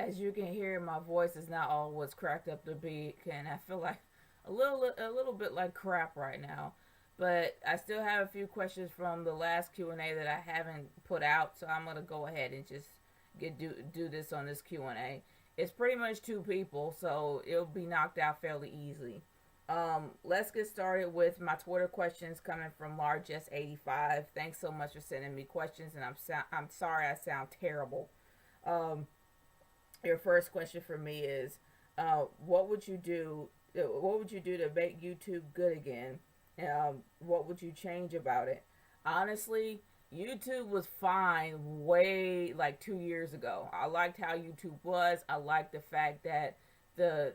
as you can hear, my voice is not all what's cracked up to be, and I feel like a little bit like crap right now. But I still have a few questions from the last Q&A that I haven't put out, so I'm gonna go ahead and just do this on this Q&A. It's pretty much two people, so it'll be knocked out fairly easily. Let's get started with my Twitter questions coming from largest85. Thanks so much for sending me questions, and I'm sorry I sound terrible. Um, your first question for me is, what would you do? What would you do to make YouTube good again? What would you change about it? Honestly, YouTube was fine way like 2 years ago. I liked how YouTube was. I liked the fact that the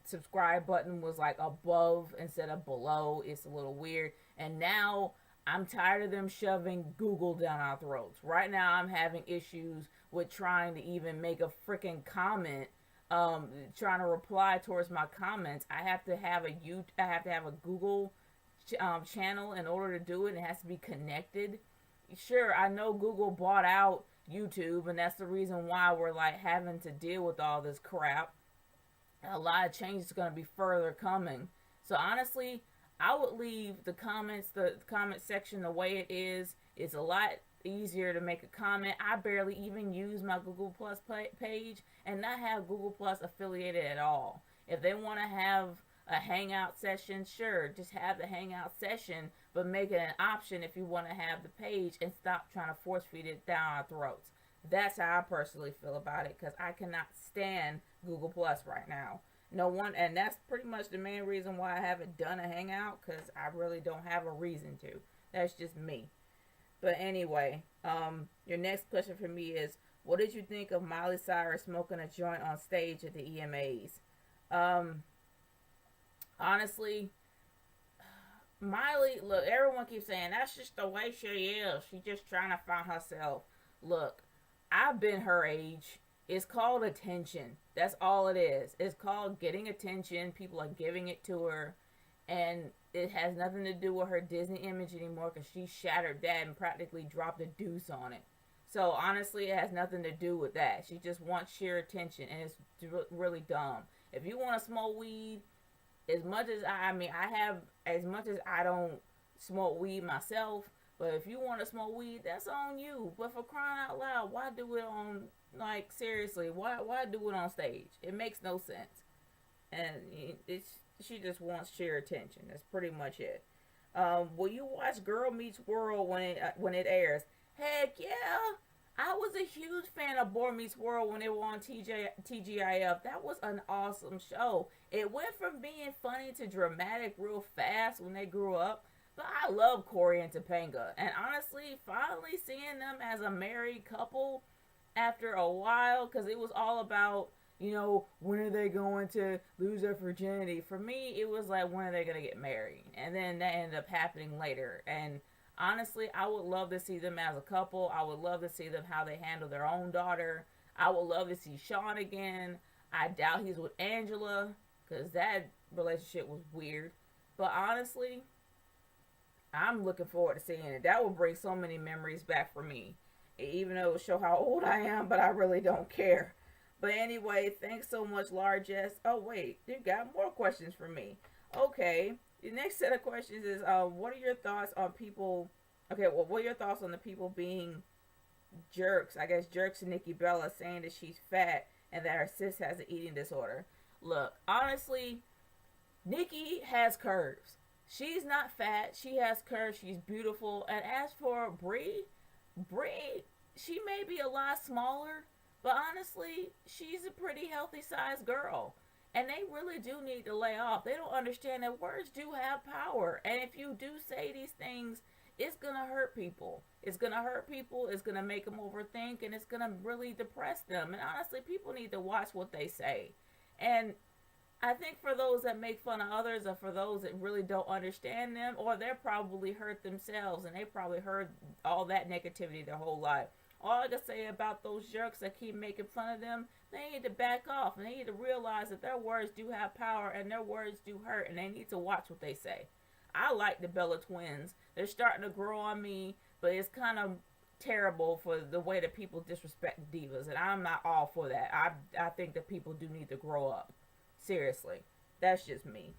subscribe button was like above instead of below. It's a little weird. And now I'm tired of them shoving Google down our throats. Right now I'm having issues with trying to even make a freaking comment, trying to reply towards my comments. I have to have a Google channel in order to do it. It has to be connected. Sure, I know Google bought out YouTube, and that's the reason why we're like having to deal with all this crap. A lot of change is going to be further coming. So honestly, I would leave the comment section the way it is. It's a lot easier to make a comment. I barely even use my Google Plus page and not have Google Plus affiliated at all. If they want to have a hangout session, sure, just have the hangout session, but make it an option if you want to have the page and stop trying to force feed it down our throats. That's how I personally feel about it because I cannot stand Google Plus right now. No one, and that's pretty much the main reason why I haven't done a hangout because I really don't have a reason to. That's just me. But anyway, your next question for me is, what did you think of Miley Cyrus smoking a joint on stage at the EMAs? Um, Honestly, Miley, look, everyone keeps saying that's just the way she is. She's just trying to find herself. Look, I've been her age. It's called attention. That's all it is. It's called getting attention. People are giving it to her. And it has nothing to do with her Disney image anymore because she shattered that and practically dropped a deuce on it. So honestly, it has nothing to do with that. She just wants sheer attention, and it's really dumb. If you want to smoke weed, as much as I mean, I have as much as I don't smoke weed myself. But if you want to smoke weed, that's on you. But for crying out loud, why do it on like seriously? Why do it on stage? It makes no sense. And it's she just wants sheer attention. That's pretty much it. Will you watch Girl Meets World when it airs? Heck yeah! I was a huge fan of Boy Meets World when they were on TGIF. That was an awesome show. It went from being funny to dramatic real fast when they grew up. But I love Corey and Topanga. And honestly, finally seeing them as a married couple after a while, because it was all about, when are they going to lose their virginity? For me, it was like, when are they going to get married? And then that ended up happening later. And honestly, I would love to see them as a couple. I would love to see them how they handle their own daughter. I would love to see Sean again. I doubt he's with Angela because that relationship was weird. But honestly, I'm looking forward to seeing it. That will bring so many memories back for me. Even though it will show how old I am, but I really don't care. But anyway, thanks so much, Largest. Oh, wait, you got more questions for me. Okay, the next set of questions is, what are your thoughts on people? Okay, well, what are your thoughts on the people being jerks? I guess jerks to Nikki Bella saying that she's fat and that her sis has an eating disorder. Look, honestly, Nikki has curves. She's not fat. She has curves. She's beautiful. And as for Brie, she may be a lot smaller, but honestly, she's a pretty healthy sized girl. And they really do need to lay off. They don't understand that words do have power. And if you do say these things, it's going to hurt people. It's going to hurt people. It's going to make them overthink. And it's going to really depress them. And honestly, people need to watch what they say. And I think for those that make fun of others or for those that really don't understand them, or they're probably hurt themselves and they probably heard all that negativity their whole life. All I can say about those jerks that keep making fun of them, they need to back off and they need to realize that their words do have power and their words do hurt and they need to watch what they say. I like the Bella twins. They're starting to grow on me, but it's kind of terrible for the way that people disrespect divas, and I'm not all for that. I think that people do need to grow up. Seriously, that's just me.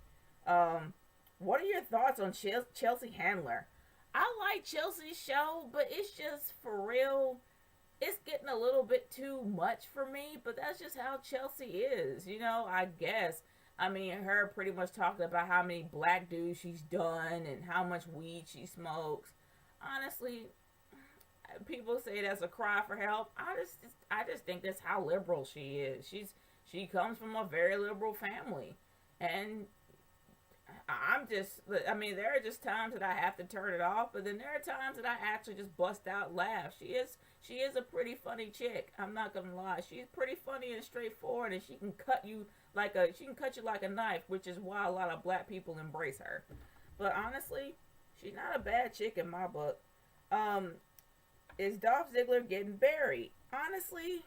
What are your thoughts on Chelsea Handler? I like Chelsea's show, but it's just for real. It's getting a little bit too much for me, but that's just how Chelsea is, I guess. I mean, her pretty much talking about how many black dudes she's done and how much weed she smokes. Honestly, people say that's a cry for help. I just think that's how liberal she is. She comes from a very liberal family, and I mean, there are just times that I have to turn it off, but then there are times that I actually just bust out laugh. She is a pretty funny chick. I'm not gonna lie. She's pretty funny and straightforward, and she can cut you like a knife, which is why a lot of black people embrace her. But honestly, she's not a bad chick in my book. Is Dolph Ziggler getting buried? Honestly,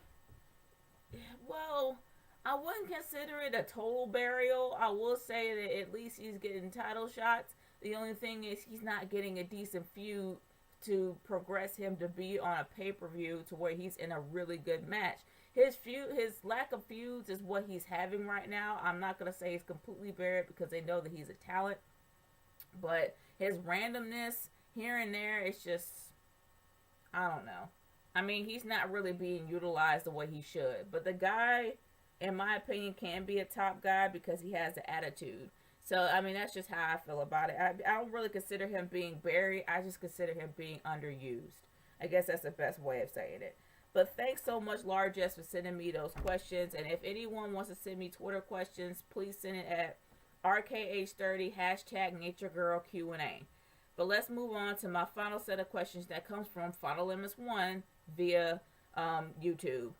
well, I wouldn't consider it a total burial. I will say that at least he's getting title shots. The only thing is he's not getting a decent feud to progress him to be on a pay-per-view to where he's in a really good match. His lack of feuds is what he's having right now. I'm not going to say he's completely buried because they know that he's a talent. But his randomness here and there, it's just, I don't know. I mean, he's not really being utilized the way he should. But the guy, in my opinion, can be a top guy because he has the attitude. So, I mean, that's just how I feel about it. I don't really consider him being buried. I just consider him being underused. I guess that's the best way of saying it. But thanks so much, Largest, for sending me those questions. And if anyone wants to send me Twitter questions, please send it at RKH30, hashtag NatureGirl Q&A. But let's move on to my final set of questions that comes from Final Limits 1 via YouTube.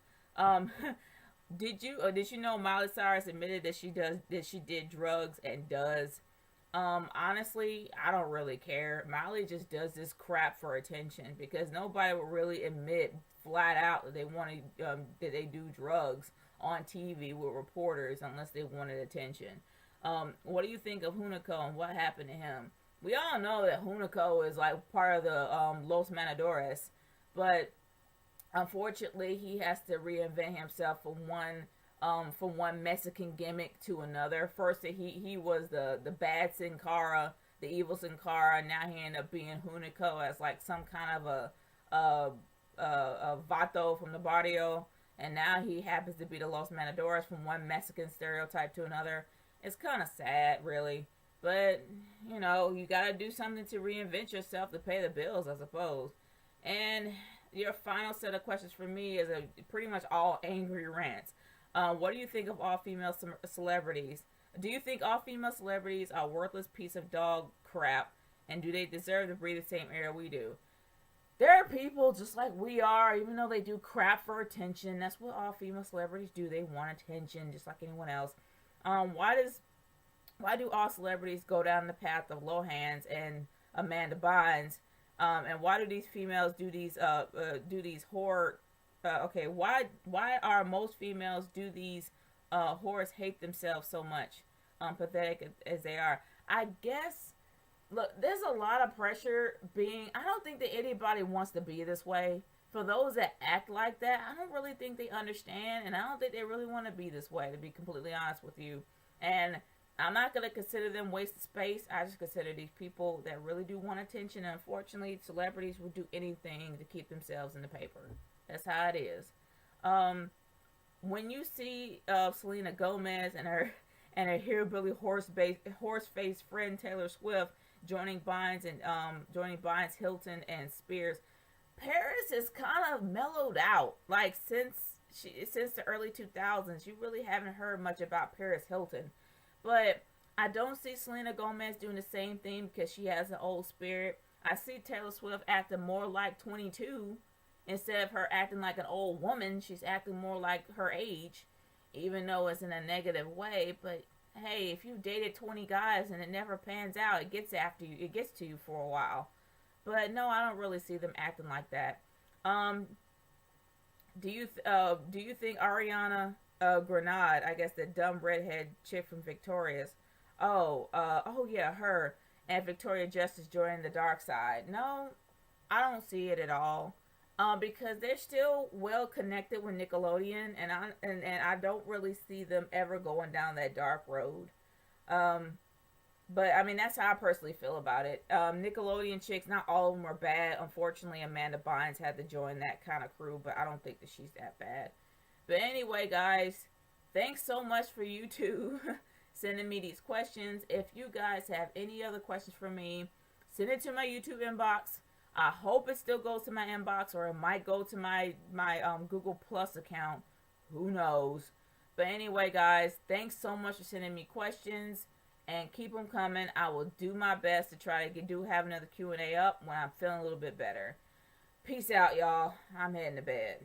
Did you know Miley Cyrus admitted that she did drugs and does? Honestly, I don't really care. Miley just does this crap for attention because nobody would really admit flat out that they wanted that they do drugs on TV with reporters unless they wanted attention. What do you think of Hunico and what happened to him? We all know that Hunico is like part of the Los Matadores, but unfortunately, he has to reinvent himself from one Mexican gimmick to another. First, he was the bad Sin Cara, the evil Sin Cara. Now he ended up being Hunico as like some kind of a vato from the barrio, and now he happens to be the Los Matadores from one Mexican stereotype to another. It's kind of sad, really, but you gotta do something to reinvent yourself to pay the bills, I suppose. And your final set of questions for me is pretty much all angry rants. What do you think of all female celebrities? Do you think all female celebrities are worthless piece of dog crap? And do they deserve to breathe the same air we do? There are people just like we are, even though they do crap for attention. That's what all female celebrities do. They want attention just like anyone else. Why do all celebrities go down the path of Lohans and Amanda Bynes? And why do these females do these horror? Why are most females do these whores hate themselves so much? Pathetic as they are, I guess. Look, there's a lot of pressure being. I don't think that anybody wants to be this way. For those that act like that, I don't really think they understand, and I don't think they really want to be this way. To be completely honest with you, and I'm not going to consider them waste of space. I just consider these people that really do want attention. And unfortunately, celebrities will do anything to keep themselves in the paper. That's how it is. When you see Selena Gomez and her hillbilly horse-faced friend Taylor Swift joining Bynes, Hilton, and Spears, Paris is kind of mellowed out. Like since the early 2000s, you really haven't heard much about Paris Hilton. But I don't see Selena Gomez doing the same thing because she has an old spirit. I see Taylor Swift acting more like 22 instead of her acting like an old woman. She's acting more like her age, even though it's in a negative way. But hey, if you dated 20 guys and it never pans out, it gets to you for a while. But no, I don't really see them acting like that. Do you think Ariana Grenade, I guess the dumb redhead chick from Victorious. Yeah, her and Victoria Justice joining the dark side. No, I don't see it at all. Because they're still well connected with Nickelodeon, and I don't really see them ever going down that dark road. Um, but I mean, that's how I personally feel about it. Nickelodeon chicks, not all of them are bad. Unfortunately, Amanda Bynes had to join that kind of crew, but I don't think that she's that bad. But anyway, guys, thanks so much for you two sending me these questions. If you guys have any other questions for me, send it to my YouTube inbox. I hope it still goes to my inbox, or it might go to my Google Plus account. Who knows? But anyway, guys, thanks so much for sending me questions, and keep them coming. I will do my best to try to have another Q&A up when I'm feeling a little bit better. Peace out, y'all. I'm heading to bed.